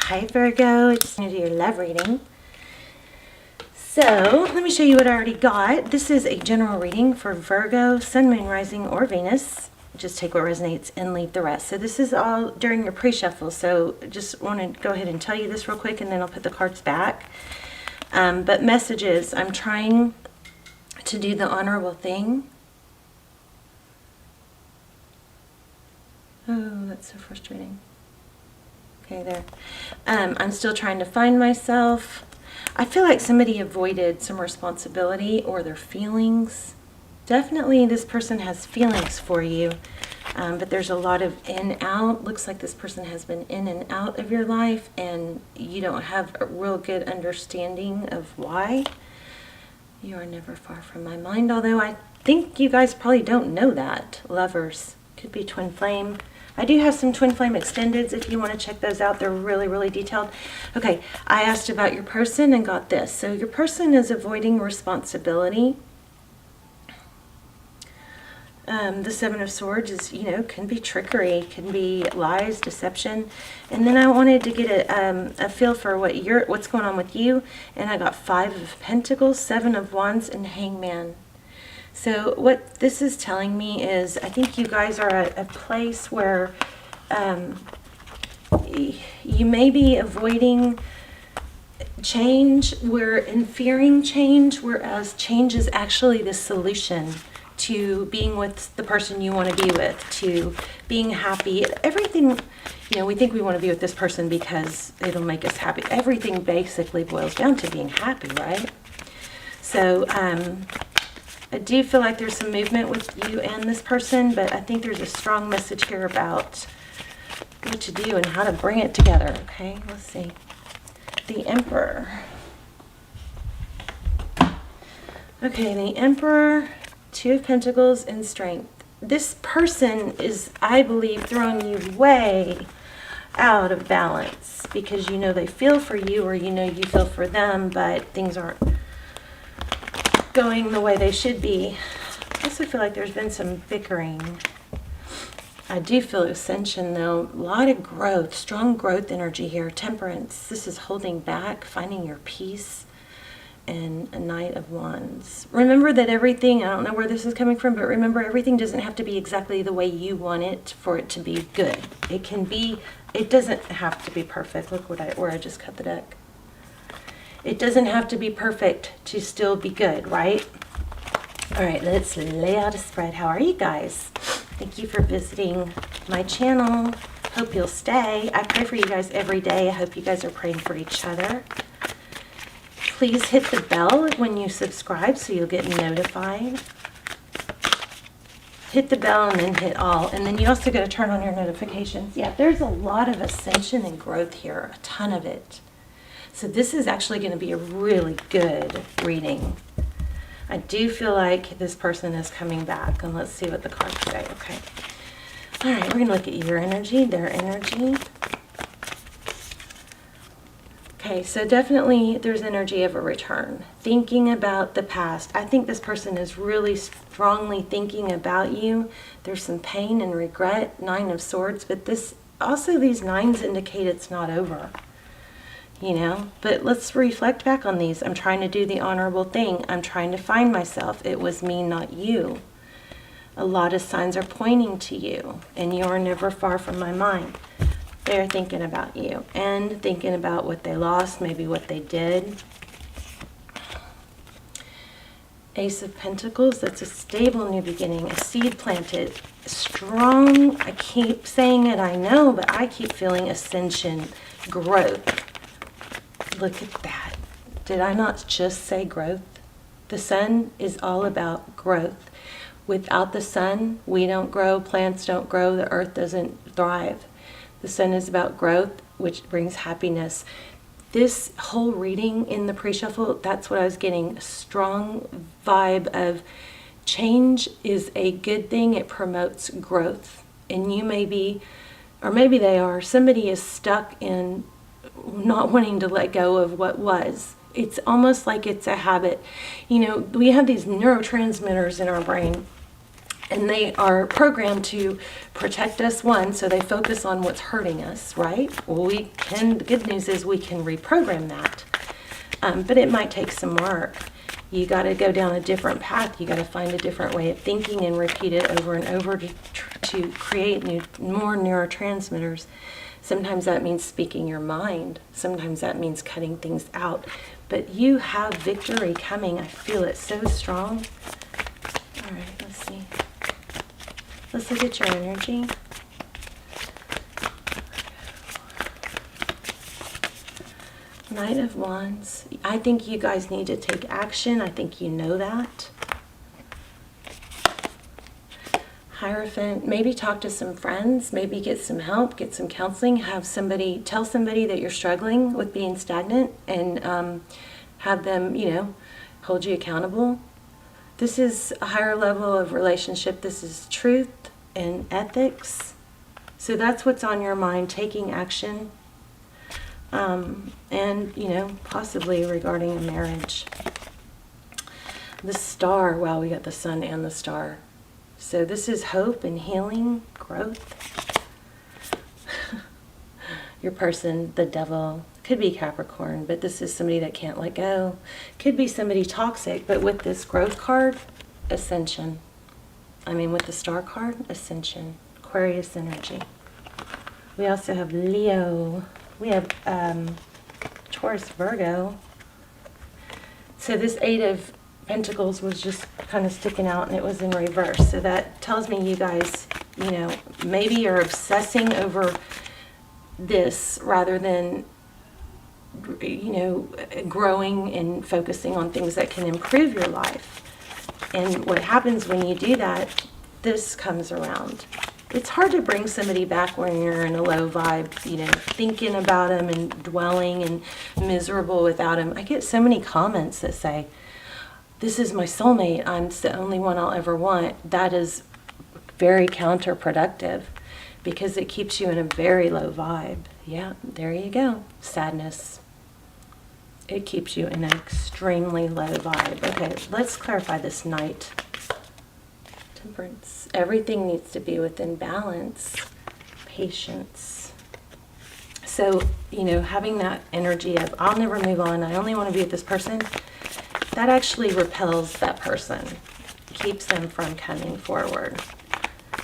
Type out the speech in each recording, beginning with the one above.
Hi Virgo, it's going to do your love reading. So let me show you what I already got. This is a general reading for Virgo, Sun, Moon, Rising, or Venus. Just take what resonates and leave the rest. So this is all during your pre-shuffle. So just want to go ahead and tell you this real quick, and then I'll put the cards back. But messages, I'm trying to do the honorable thing. Oh, that's so frustrating. Okay, there. I'm still trying to find myself. I feel like somebody avoided some responsibility or their feelings. Definitely this person has feelings for you, but there's a lot of in out. Looks like this person has been in and out of your life, and you don't have a real good understanding of why. You are never far from my mind, although I think you guys probably don't know that. Lovers. Could be twin flame. I do have some twin flame extendeds if you want to check those out. They're really, really detailed. Okay, I asked about your person and got this. So your person is avoiding responsibility. The Seven of Swords is, can be trickery, can be lies, deception. And then I wanted to get a feel for what's going on with you. And I got Five of Pentacles, Seven of Wands, and Hangman. So what this is telling me is I think you guys are at a place where you may be avoiding change, and fearing change, whereas change is actually the solution to being with the person you want to be with, to being happy. Everything, we think we want to be with this person because it'll make us happy. Everything basically boils down to being happy, right? So, I do feel like there's some movement with you and this person, but I think there's a strong message here about what to do and how to bring it together. Okay, let's see. The Emperor. Okay, the Emperor, Two of Pentacles, and Strength. This person is, I believe, throwing you way out of balance because they feel for you, or you feel for them, but things aren't going the way they should be. I also feel like there's been some bickering. I do feel ascension though. A lot of growth, strong growth energy here. Temperance. This is holding back, finding your peace, and a Knight of Wands. Remember that everything, I don't know where this is coming from, but remember everything doesn't have to be exactly the way you want it for it to be good. It doesn't have to be perfect. Look where I just cut the deck. It doesn't have to be perfect to still be good, right? All right, let's lay out a spread. How are you guys? Thank you for visiting my channel. Hope you'll stay. I pray for you guys every day. I hope you guys are praying for each other. Please hit the bell when you subscribe so you'll get notified. Hit the bell and then hit all. And then you also got to turn on your notifications. Yeah, there's a lot of ascension and growth here, a ton of it. So this is actually going to be a really good reading. I do feel like this person is coming back. And let's see what the cards say. Okay. All right, we're going to look at your energy, their energy. Okay, so definitely there's energy of a return. Thinking about the past. I think this person is really strongly thinking about you. There's some pain and regret. Nine of Swords. But these nines indicate it's not over. But let's reflect back on these. I'm trying to do the honorable thing. I'm trying to find myself. It was me, not you. A lot of signs are pointing to you, and you're never far from my mind. They're thinking about you and thinking about what they lost, maybe what they did. Ace of Pentacles, that's a stable new beginning, a seed planted, strong. I keep saying it, I know, but I keep feeling ascension, growth. Look at that. Did I not just say growth? The sun is all about growth. Without the sun, we don't grow, plants don't grow, the earth doesn't thrive. The sun is about growth, which brings happiness. This whole reading in the pre-shuffle, that's what I was getting. A strong vibe of change is a good thing. It promotes growth. And you may be, or maybe they are, somebody is stuck in not wanting to let go of what was. It's almost like it's a habit. We have these neurotransmitters in our brain, And they are programmed to protect us, one, so they focus on what's hurting us, right? Well, the good news is we can reprogram that. But it might take some work. You got to go down a different path. You got to find a different way of thinking and repeat it over and over to create more neurotransmitters. Sometimes that means speaking your mind. Sometimes that means cutting things out. But you have victory coming. I feel it so strong. All right, let's see. Let's look at your energy. Knight of Wands. I think you guys need to take action. I think you know that. Hierophant. Maybe talk to some friends. Maybe get some help. Get some counseling. Tell somebody that you're struggling with being stagnant, and have them, hold you accountable. This is a higher level of relationship. This is truth and ethics. So that's what's on your mind, taking action. And, possibly regarding a marriage. The Star. Wow, we got the Sun and the Star. So this is hope and healing, growth. Your person, the Devil. Could be Capricorn, but this is somebody that can't let go. Could be somebody toxic, but with this growth card, Ascension. With the Star card, Ascension. Aquarius energy. We also have Leo. We have Taurus, Virgo. So this Eight of Pentacles was just kind of sticking out, and it was in reverse. So that tells me you guys, maybe you're obsessing over this rather than growing and focusing on things that can improve your life. And what happens when you do that, this comes around. It's hard to bring somebody back when you're in a low vibe, thinking about them and dwelling and miserable without them. I get so many comments that say, this is my soulmate, I'm the only one I'll ever want. That is very counterproductive because it keeps you in a very low vibe. Yeah, there you go. Sadness. It keeps you in an extremely low vibe. Okay, let's clarify this Knight. Temperance. Everything needs to be within balance. Patience. So, having that energy of, I'll never move on, I only want to be with this person, that actually repels that person. Keeps them from coming forward.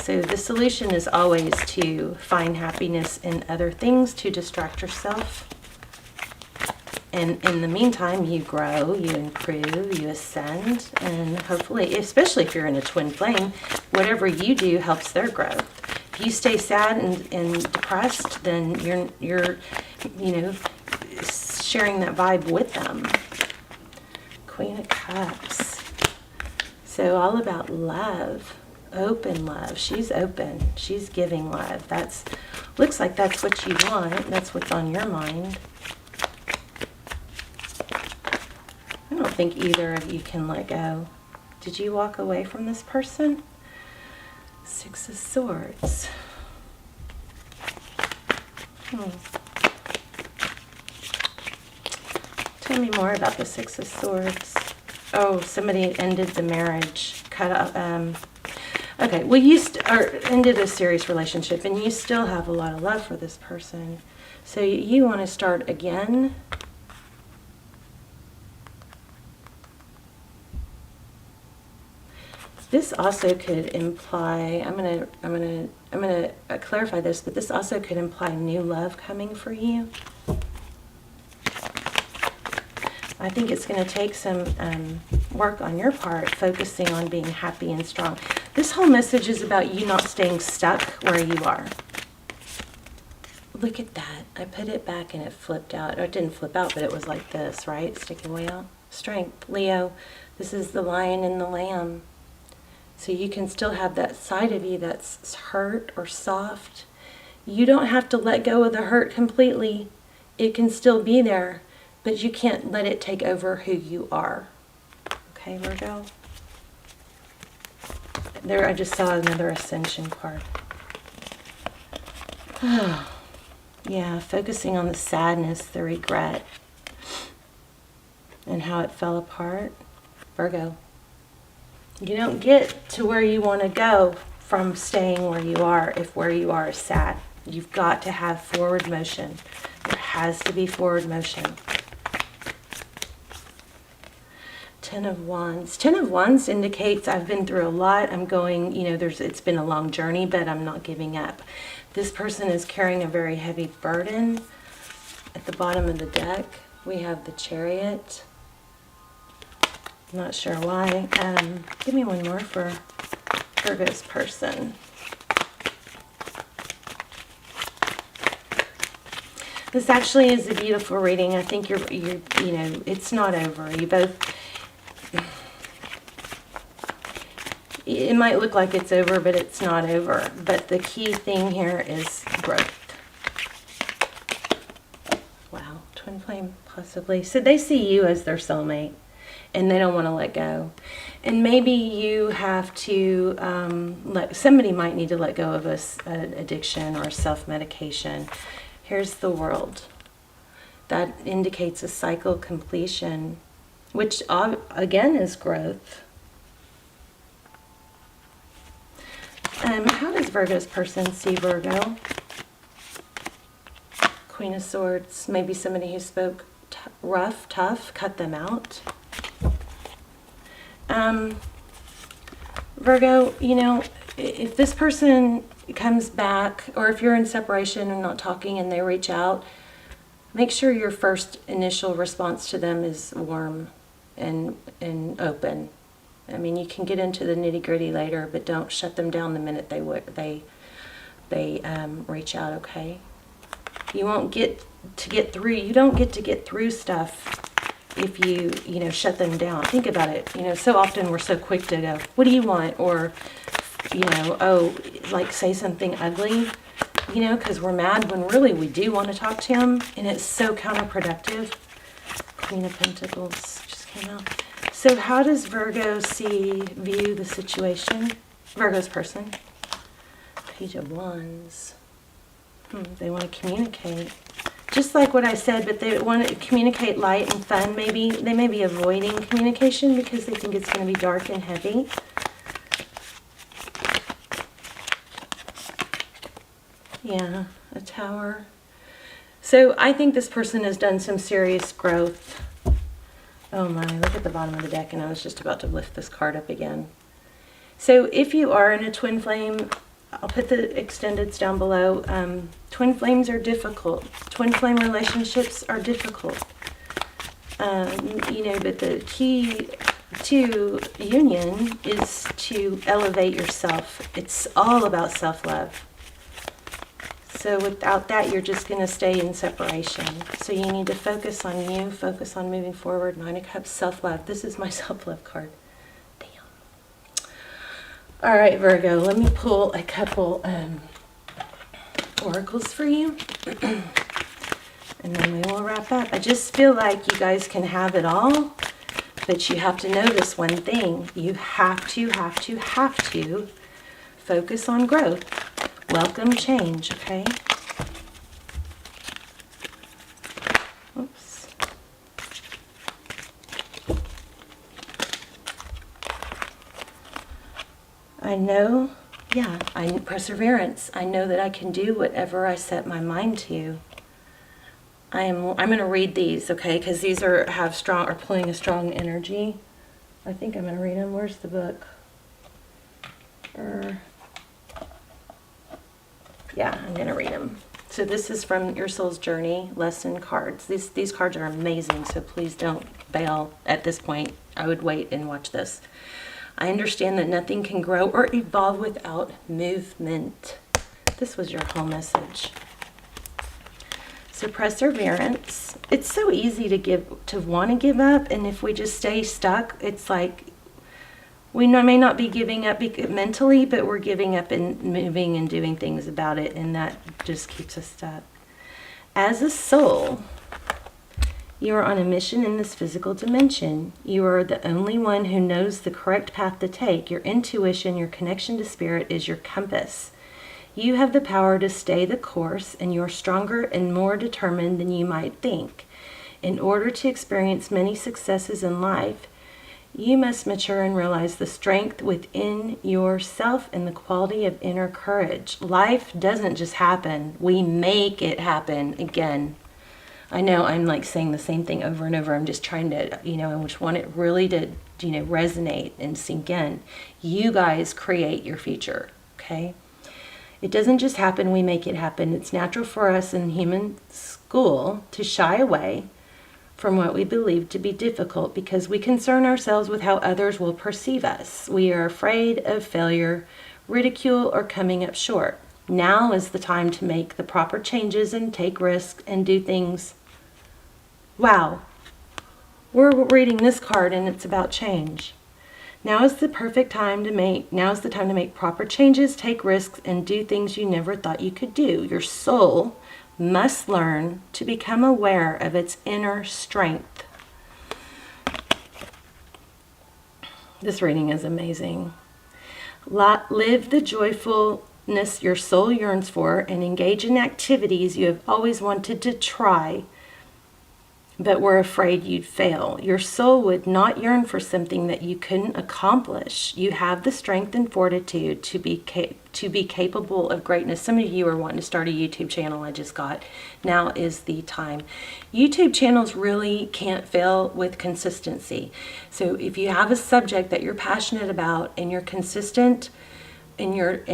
So the solution is always to find happiness in other things, to distract yourself. And in the meantime, you grow, you improve, you ascend, and hopefully, especially if you're in a twin flame, whatever you do helps their growth. If you stay sad and depressed, then you're sharing that vibe with them. Queen of Cups. So all about love, open love. She's open. She's giving love. Looks like that's what you want. That's what's on your mind. I don't think either of you can let go. Did you walk away from this person? Six of Swords. Tell me more about the Six of Swords. Oh, somebody ended the marriage. Okay, well, ended a serious relationship, and you still have a lot of love for this person. So you want to start again. This also could imply, I'm gonna clarify this, but this also could imply new love coming for you. I think it's going to take some work on your part, focusing on being happy and strong. This whole message is about you not staying stuck where you are. Look at that. I put it back and it flipped out. Or it didn't flip out, but it was like this, right? Sticking way out. Strength. Leo, this is the lion and the lamb. So you can still have that side of you that's hurt or soft. You don't have to let go of the hurt completely. It can still be there, but you can't let it take over who you are. Okay, Virgo? There, I just saw another Ascension card. Yeah, focusing on the sadness, the regret, and how it fell apart. Virgo. You don't get to where you want to go from staying where you are if where you are is sad. You've got to have forward motion. There has to be forward motion. Ten of Wands. Ten of Wands indicates I've been through a lot. I'm going, it's been a long journey, but I'm not giving up. This person is carrying a very heavy burden. At the bottom of the deck, we have the Chariot. I'm not sure why. Give me one more for Virgo's person. This actually is a beautiful reading. I think it's not over. You both, it might look like it's over, but it's not over. But the key thing here is growth. Wow, twin flame possibly. So they see you as their soulmate, and they don't want to let go. And maybe you have to, somebody might need to let go of an addiction or self-medication. Here's the World. That indicates a cycle completion, which again is growth. How does Virgo's person see Virgo? Queen of Swords. Maybe somebody who spoke rough, tough, cut them out. Virgo, if this person comes back, or if you're in separation and not talking and they reach out, make sure your first initial response to them is warm and open. I mean, you can get into the nitty-gritty later, but don't shut them down the minute they reach out, okay? You won't get to get through. You don't get to get through stuff if you shut them down. Think about it. So often we're so quick to go, what do you want? Or, say something ugly, because we're mad when really we do want to talk to him, and it's so counterproductive. Queen of Pentacles just came out. So how does Virgo view the situation? Virgo's person. Page of Wands. They want to communicate. Just like what I said, but they want to communicate light and fun. Maybe they may be avoiding communication because they think it's going to be dark and heavy. Yeah, a Tower. So I think this person has done some serious growth. Oh my, look at the bottom of the deck, and I was just about to lift this card up again. So if you are in a twin flame, I'll put the extendeds down below. Twin flames are difficult. Twin flame relationships are difficult. But the key to union is to elevate yourself. It's all about self-love. So without that, you're just going to stay in separation. So you need to focus on you, focus on moving forward. Nine of Cups, self-love. This is my self-love card. All right, Virgo, let me pull a couple oracles for you, and then we will wrap up. I just feel like you guys can have it all, but you have to know this one thing. You have to focus on growth. Welcome change, okay? Oops. I know, perseverance. I know that I can do whatever I set my mind to. I'm going to read these, okay? Because these are pulling a strong energy. I think I'm going to read them. Where's the book? Yeah, I'm going to read them. So this is from Your Soul's Journey lesson cards. These cards are amazing, so please don't bail at this point. I would wait and watch this. I understand that nothing can grow or evolve without movement. This was your whole message. So perseverance. It's so easy to want to give up, and if we just stay stuck, it's like we may not be giving up mentally, but we're giving up and moving and doing things about it, and that just keeps us stuck. As a soul, you are on a mission in this physical dimension. You are the only one who knows the correct path to take. Your intuition, your connection to spirit is your compass. You have the power to stay the course, and you're stronger and more determined than you might think. In order to experience many successes in life, You must mature and realize the strength within yourself and the quality of inner courage. Life doesn't just happen. We make it happen. Again, I know I'm like saying the same thing over and over. I'm just trying to, I just want it really to, resonate and sink in. You guys create your future, okay? It doesn't just happen. We make it happen. It's natural for us in human school to shy away from what we believe to be difficult because we concern ourselves with how others will perceive us. We are afraid of failure, ridicule, or coming up short. Now is the time to make the proper changes and take risks and do things. Wow, we're reading this card and it's about change. Now is the time to make proper changes, take risks, and do things you never thought you could do. Your soul must learn to become aware of its inner strength. This reading is amazing. Live the joyfulness your soul yearns for and engage in activities you have always wanted to try, but were afraid you'd fail. Your soul would not yearn for something that you couldn't accomplish. You have the strength and fortitude to be capable of greatness. Some of you are wanting to start a YouTube channel. I just got. Now is the time. YouTube channels really can't fail with consistency. So if you have a subject that you're passionate about and you're consistent in your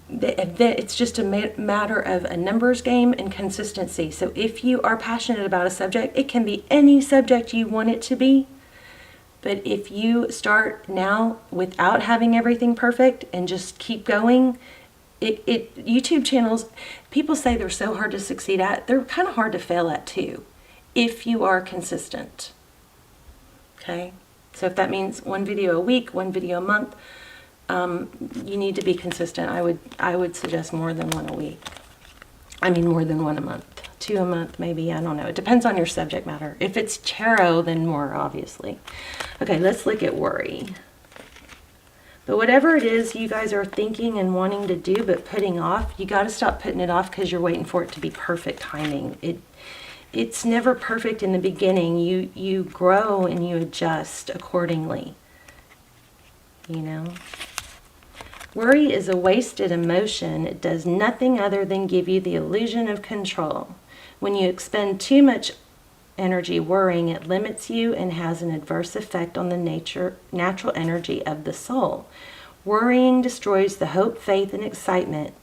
it's just a matter of a numbers game and consistency. So if you are passionate about a subject, it can be any subject you want it to be. But if you start now without having everything perfect and just keep going, YouTube channels, people say they're so hard to succeed at. They're kind of hard to fail at too, if you are consistent. Okay? So if that means one video a week, one video a month, you need to be consistent. I would suggest more than one a week. I mean, more than one a month. 2 a month, maybe. I don't know. It depends on your subject matter. If it's tarot, then more, obviously. Okay, let's look at worry. But whatever it is you guys are thinking and wanting to do but putting off, you got to stop putting it off because you're waiting for it to be perfect timing. It's never perfect in the beginning. You grow and you adjust accordingly. Worry is a wasted emotion. It does nothing other than give you the illusion of control. When you expend too much energy worrying, it limits you and has an adverse effect on the natural energy of the soul. Worrying destroys the hope, faith, and excitement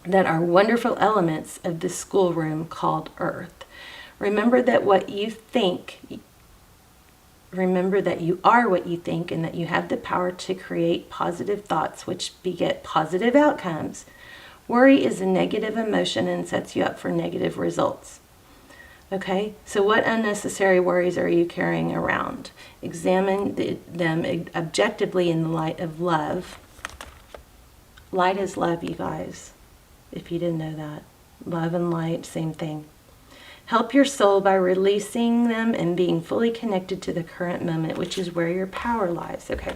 that are wonderful elements of the schoolroom called Earth. Remember that you are what you think and that you have the power to create positive thoughts which beget positive outcomes. Worry is a negative emotion and sets you up for negative results. Okay, so what unnecessary worries are you carrying around? Examine them objectively in the light of love. Light is love, you guys, if you didn't know that. Love and light, same thing. Help your soul by releasing them and being fully connected to the current moment, which is where your power lies. Okay,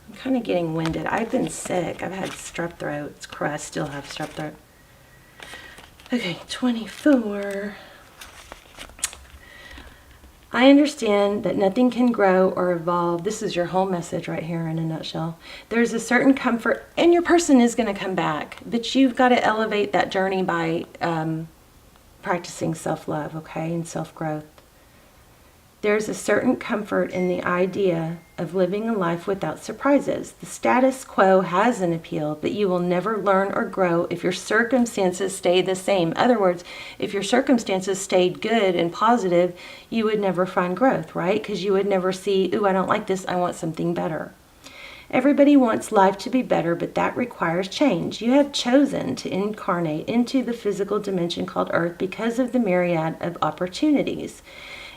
I'm kind of getting winded. I've been sick. I've had strep throat. It's crud. I still have strep throat. Okay, 24. I understand that nothing can grow or evolve. This is your whole message right here in a nutshell. There's a certain comfort, and your person is going to come back, but you've got to elevate that journey by practicing self-love, okay, and self-growth. There's a certain comfort in the idea of living a life without surprises. The status quo has an appeal, but you will never learn or grow if your circumstances stay the same. In other words, if your circumstances stayed good and positive, you would never find growth, right? Because you would never see, ooh, I don't like this, I want something better. Everybody wants life to be better, but that requires change. You have chosen to incarnate into the physical dimension called Earth because of the myriad of opportunities.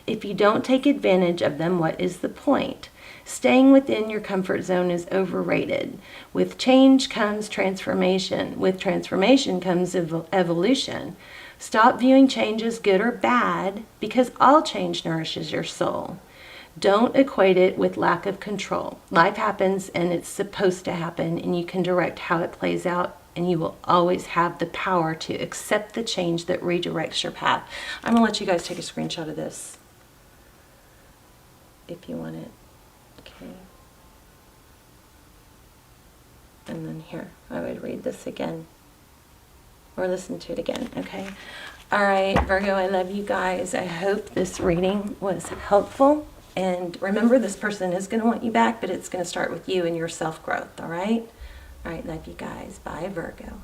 If you don't take advantage of them, what is the point? Staying within your comfort zone is overrated. With change comes transformation. With transformation comes evolution. Stop viewing change as good or bad because all change nourishes your soul. Don't equate it with lack of control. Life happens and it's supposed to happen, and you can direct how it plays out, and you will always have the power to accept the change that redirects your path. I'm going to let you guys take a screenshot of this. if you want it. Okay. And then here, I would read this again or listen to it again, okay? All right, Virgo, I love you guys. I hope this reading was helpful. And remember, this person is going to want you back, but it's going to start with you and your self-growth, all right? All right, love you guys. Bye, Virgo.